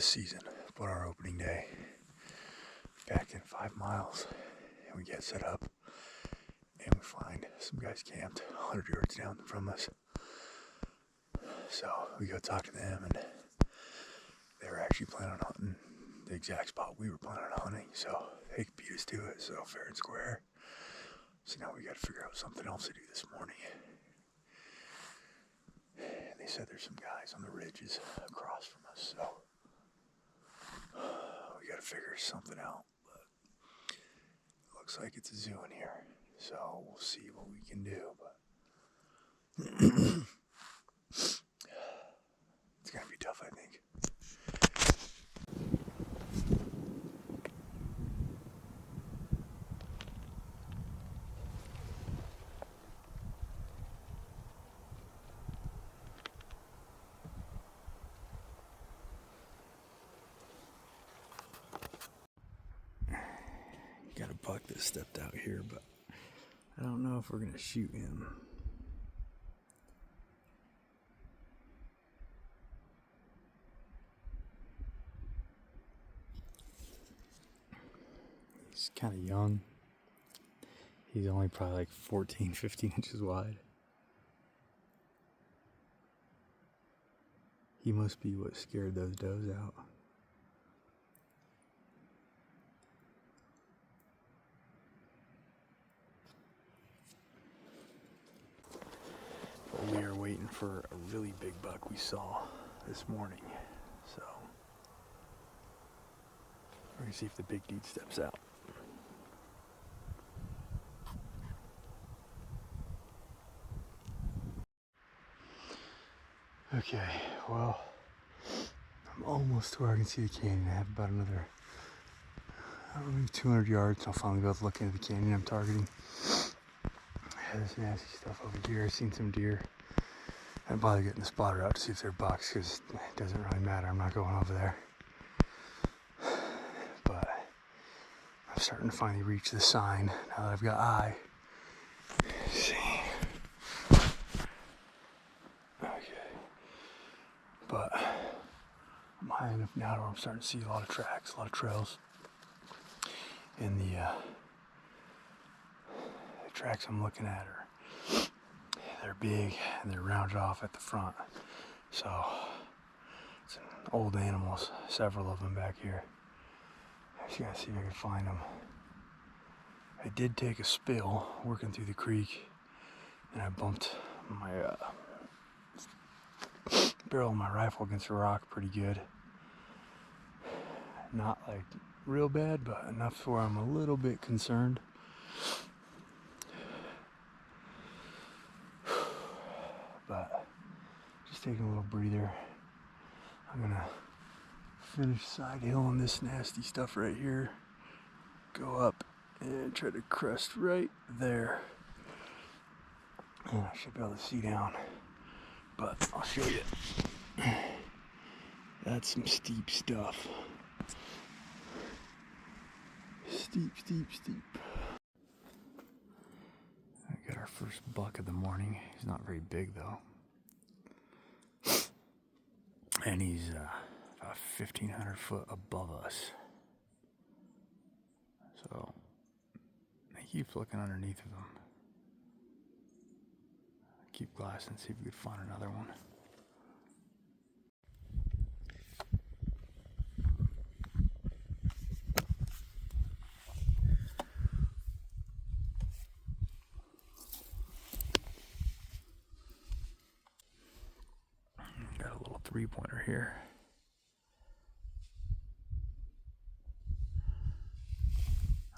season, but our opening day. Back in 5 miles, and we get set up, and we find some guys camped 100 yards down from us. So we go talk to them, and they were actually planning on hunting the exact spot we were planning on hunting, so they beat us to it, so fair and square. So now we got to figure out something else to do this morning. And they said there's some guys on the ridges across from us, so we got to figure something out. But it looks like it's a zoo in here, so we'll see what we can do. But it's gonna be tough, I think. Got a buck that stepped out here, but I don't know if we're gonna shoot him. He's kind of young. He's only probably like 14, 15 inches wide. He must be what scared those does out. But we are waiting for a really big buck we saw this morning. So we're gonna see if the big dude steps out. Okay, well, I'm almost to where I can see the canyon. I have about another, maybe 200 yards. I'll finally be able to look into the canyon I'm targeting. There's nasty stuff over here. I've seen some deer. I didn't bother getting the spotter out to see if they're bucks because it doesn't really matter. I'm not going over there. But I'm starting to finally reach the sign now that I've got eye. Let's see. But I'm high enough now where I'm starting to see a lot of tracks, a lot of trails. And the tracks I'm looking at they're big and they're rounded off at the front. So it's old animals, several of them back here. I just gotta see if I can find them. I did take a spill working through the creek, and I bumped my barrel of my rifle against a rock pretty good. Not like real bad, but enough where I'm a little bit concerned. But just taking a little breather. I'm gonna finish side hill on this nasty stuff right here. Go up and try to crest right there. And I should be able to see down. But I'll show you. That's some steep stuff. Steep, steep, steep. I got our first buck of the morning. He's not very big though. And he's about 1,500 foot above us. So he keeps looking underneath of him. Keep glassing, see if we could find another one. Got a little 3-pointer here.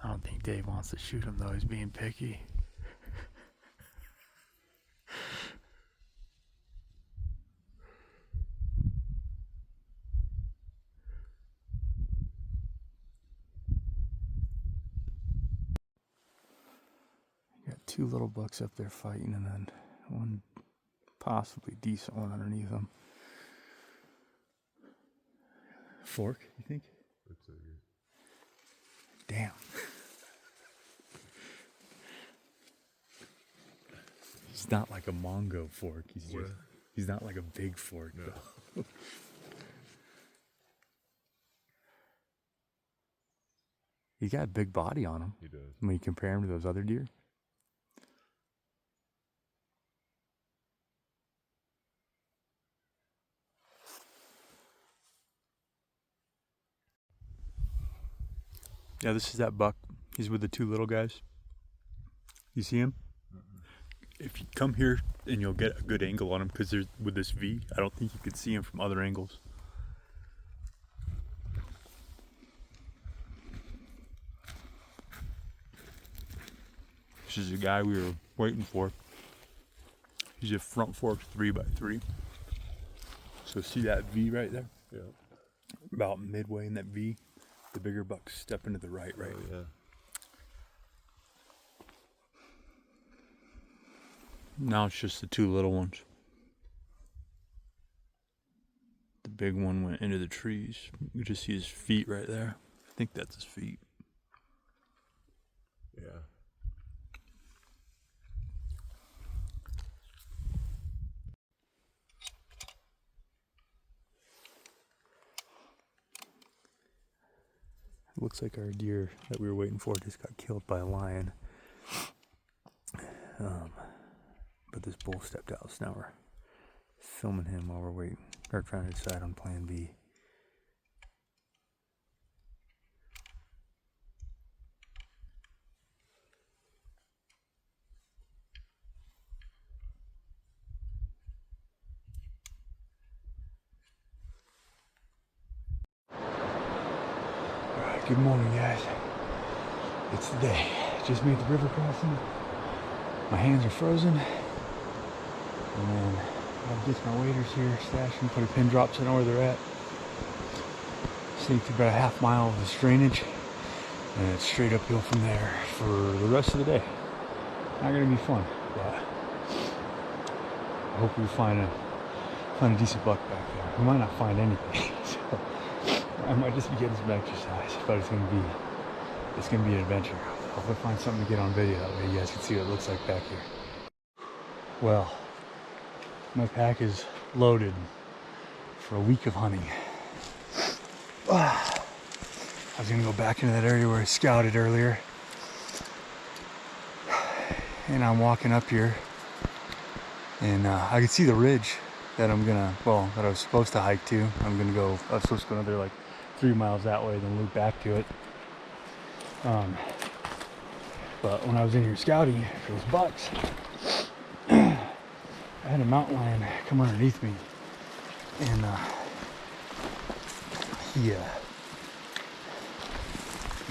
I don't think Dave wants to shoot him though, he's being picky. Got 2 little bucks up there fighting, and then one possibly decent one underneath them. Fork, you think? Looks like it. Damn. He's not like a Mongo fork. He's not like a big fork. No. He's got a big body on him. He does. When you compare him to those other deer. Yeah, this is that buck. He's with the two little guys. You see him? If you come here and you'll get a good angle on him, because there's with this V, I don't think you could see him from other angles. This is the guy we were waiting for. He's a front fork 3x3. So see that V right there? Yeah. About midway in that V, the bigger buck's stepping to the right. Oh, yeah. Now it's just the two little ones. The big one went into the trees. You just see his feet right there. I think that's his feet. Yeah. It looks like our deer that we were waiting for just got killed by a lion. But this bull stepped out, so now we're filming him while we're waiting, or trying to decide on plan B. Alright, good morning, guys. It's the day. Just made the river crossing. My hands are frozen. And then I'll get my waders here, stash them, put a pin drop so I know where they're at. Sneak through about a half mile of this drainage. And it's straight uphill from there for the rest of the day. Not gonna be fun, but I hope we find a decent buck back there. We might not find anything, so I might just be getting some exercise, but it's gonna be an adventure. Hope I find something to get on video, that way you guys can see what it looks like back here. Well, my pack is loaded for a week of hunting. I was gonna go back into that area where I scouted earlier. And I'm walking up here, and I can see the ridge that that I was supposed to hike to. I was supposed to go another like 3 miles that way, then loop back to it. But when I was in here scouting for those bucks, I had a mountain lion come underneath me, and he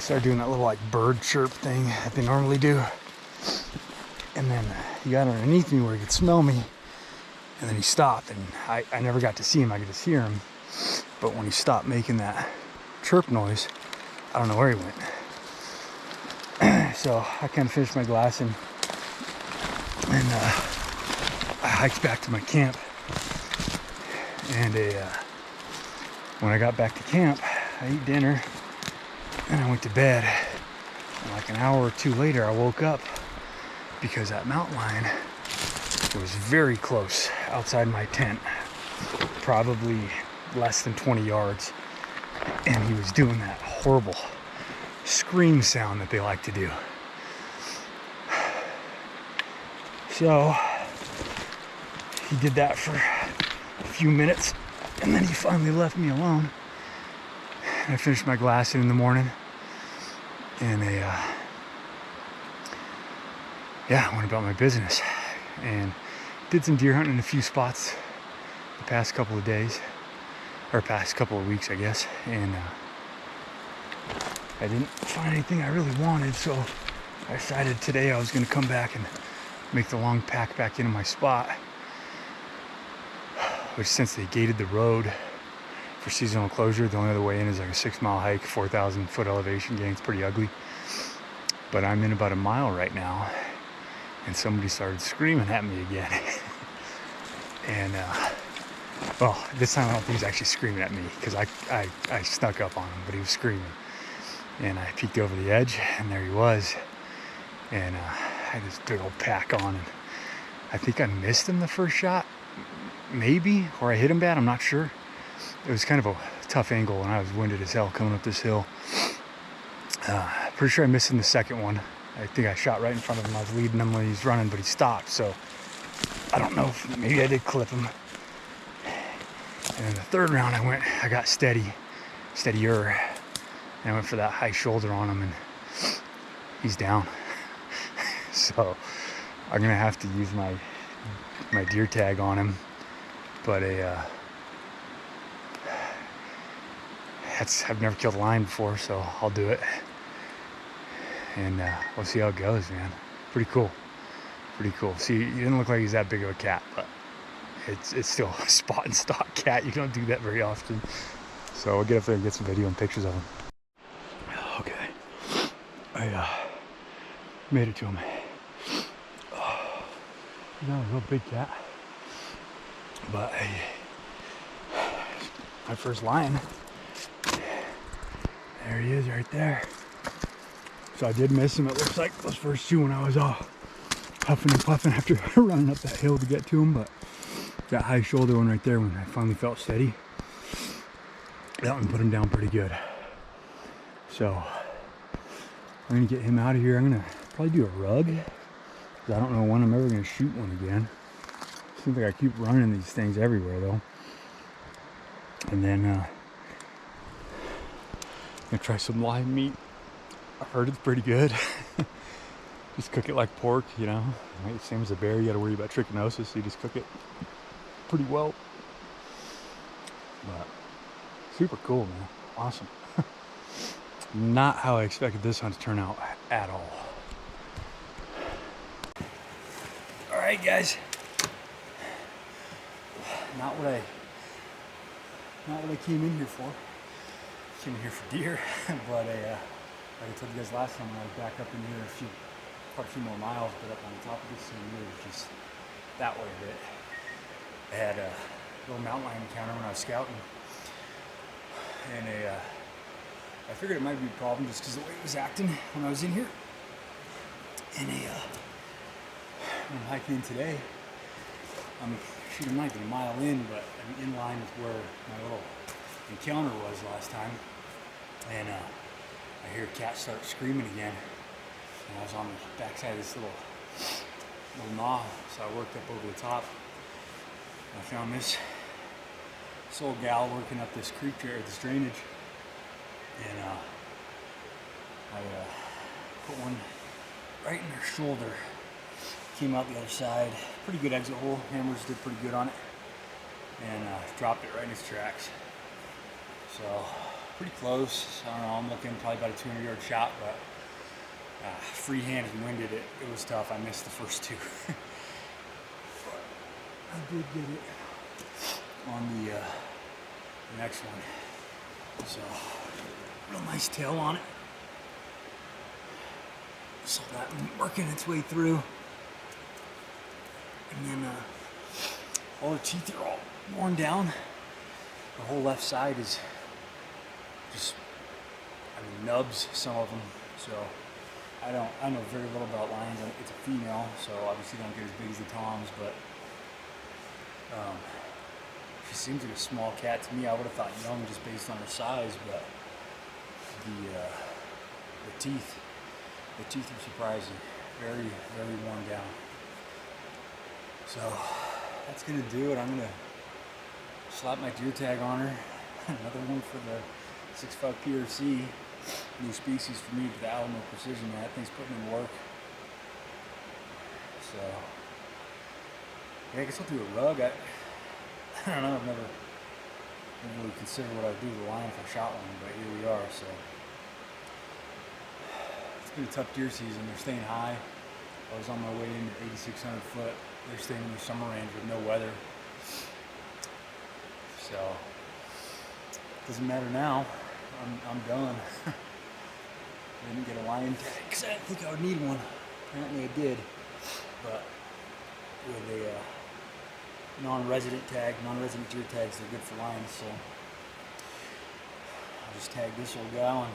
started doing that little like bird chirp thing that they normally do, and then he got underneath me where he could smell me, and then he stopped, and I never got to see him. I could just hear him, but when he stopped making that chirp noise, I don't know where he went. So I kind of finished my glass and I hiked back to my camp, and when I got back to camp, I ate dinner and I went to bed, and like an hour or two later I woke up because that mountain lion was very close outside my tent, probably less than 20 yards, and he was doing that horrible scream sound that they like to do. So he did that for a few minutes, and then he finally left me alone. And I finished my glassing in the morning, and I went about my business and did some deer hunting in a few spots the past couple of days, or past couple of weeks, I guess, and I didn't find anything I really wanted, so I decided today I was going to come back and make the long pack back into my spot, which, since they gated the road for seasonal closure, the only other way in is like a 6-mile hike, 4,000 foot elevation gain. It's pretty ugly, but I'm in about a mile right now, and somebody started screaming at me again. And well, this time I don't think he's actually screaming at me, because I snuck up on him, but he was screaming. And I peeked over the edge, and there he was. And I had this big old pack on, and I think I missed him the first shot, maybe, or I hit him bad, I'm not sure. It was kind of a tough angle, and I was winded as hell coming up this hill. Pretty sure I missed in the second one. I think I shot right in front of him. I was leading him when he was running, but he stopped. So I don't know if maybe I did clip him. And in the third round, I got steadier. And I went for that high shoulder on him, and he's down. So I'm gonna have to use my deer tag on him. But I've never killed a lion before, so I'll do it. And we'll see how it goes, man. Pretty cool. See, he didn't look like he's that big of a cat, but it's still a spot and stock cat. You don't do that very often. So we'll get up there and get some video and pictures of him. Okay, I made it to him. He's not a real big cat, but my first lion. There he is, right there. So I did miss him. It looks like those first two when I was all huffing and puffing after running up that hill to get to him, but that high shoulder one right there, when I finally felt steady, that one put him down pretty good. So I'm gonna get him out of here. I'm gonna probably do a rug, because I don't know when I'm ever gonna shoot one again. Seems like I keep running these things everywhere though. And then I'm gonna try some live meat. I've heard it's pretty good. Just cook it like pork, you know. Right? Same as a bear, you gotta worry about trichinosis, so you just cook it pretty well. But super cool, man. Awesome. Not how I expected this hunt to turn out at all. Alright guys. Not what I came in here for. Came in here for deer, but like I told you guys last time, I was back up in here quite a few more miles, but up on the top of this thing here was just that way a bit. I had a little mountain lion encounter when I was scouting, and I figured it might be a problem just because the way it was acting when I was in here. And when I'm hiking in today, I'm shooting might be a mile in, but I'm in line with where my little encounter was last time, and I hear a cat start screaming again, and I was on the backside of this little knob, so I worked up over the top, and I found this old gal working up this creek there, this drainage, and I put one right in her shoulder, came out the other side, pretty good exit hole, hammers did pretty good on it, and dropped it right in its tracks. So pretty close. I don't know, I'm looking probably about a 200-yard shot, but freehand and winded it was tough. I missed the first two. But I did get it on the next one. So real nice tail on it. Saw that working its way through. And then all the teeth are all worn down. The whole left side is just, nubs, some of them. So I know very little about lions. It's a female, so obviously don't get as big as the toms, but she seems like a small cat to me. I would have thought young just based on her size, but the teeth are surprising. Very, very worn down. So that's gonna do it. I'm gonna slap my deer tag on her. Another one for the 6.5 PRC. New species for me, but the Alamo Precision, that thing's putting in work. So yeah, I guess I'll do a rug. I don't know, I've never really considered what I'd do with a lion if I shot one, but here we are. So it's been a tough deer season. They're staying high. I was on my way into 8,600 foot. They're staying in their summer range with no weather. So doesn't matter now. I'm done. I didn't get a lion tag because I didn't think I would need one. Apparently I did. But with a non-resident tag, non-resident deer tags, they're good for lions. So I'll just tag this old gal, and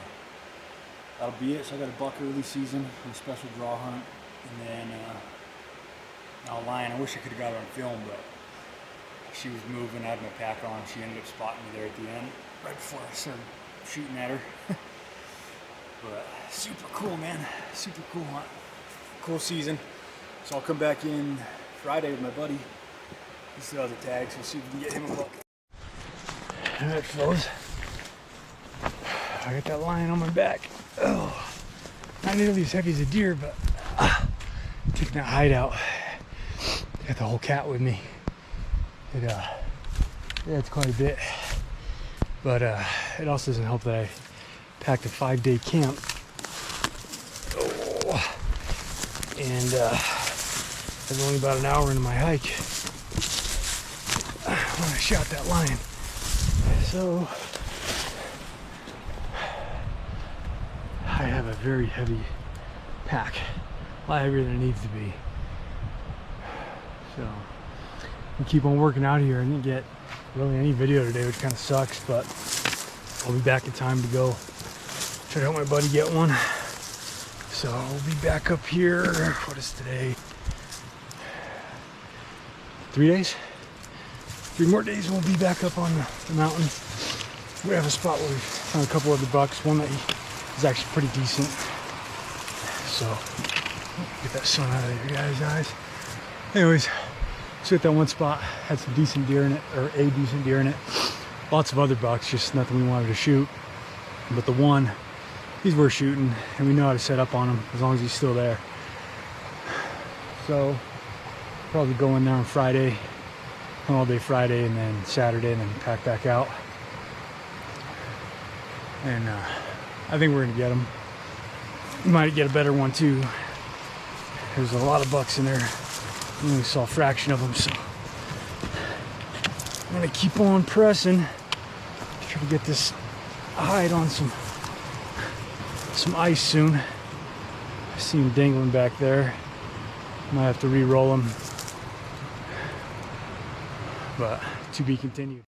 that'll be it. So I got a buck early season and a special draw hunt, and then now a lion. I wish I could have got her on film, but she was moving. I had my pack on. She ended up spotting me there at the end, right before I started shooting at her. But super cool, man. Super cool hunt. Cool season. So I'll come back in Friday with my buddy. He still has a tag, so we'll see if we can get him a buck. Alright, fellas. I got that lion on my back. Oh, not nearly as heavy as a deer, but taking that hide out. Got the whole cat with me. Yeah, it's quite a bit. But it also doesn't help that I packed a 5-day camp. Oh, and I'm only about an hour into my hike when I shot that lion. So I have a very heavy pack, a lot heavier than it needs to be. So we keep on working out here. I didn't get really any video today, which kind of sucks, but I'll be back in time to go try to help my buddy get one. So we'll be back up here. What is today? 3 days? 3 more days and we'll be back up on the mountain. We have a spot where we found a couple other bucks. One that is actually pretty decent. So get that sun out of your guys' eyes. Anyways, so at that one spot, had some decent deer in it, or a decent deer in it. Lots of other bucks, just nothing we wanted to shoot. But the one, he's worth shooting, and we know how to set up on him as long as he's still there. So probably go in there on Friday, all day Friday, and then Saturday, and then pack back out. And I think we're gonna get him. We might get a better one too. There's a lot of bucks in there. We only saw a fraction of them, so I'm gonna keep on pressing. Try to get this hide on some ice soon. I see him dangling back there. Might have to re-roll him, but to be continued.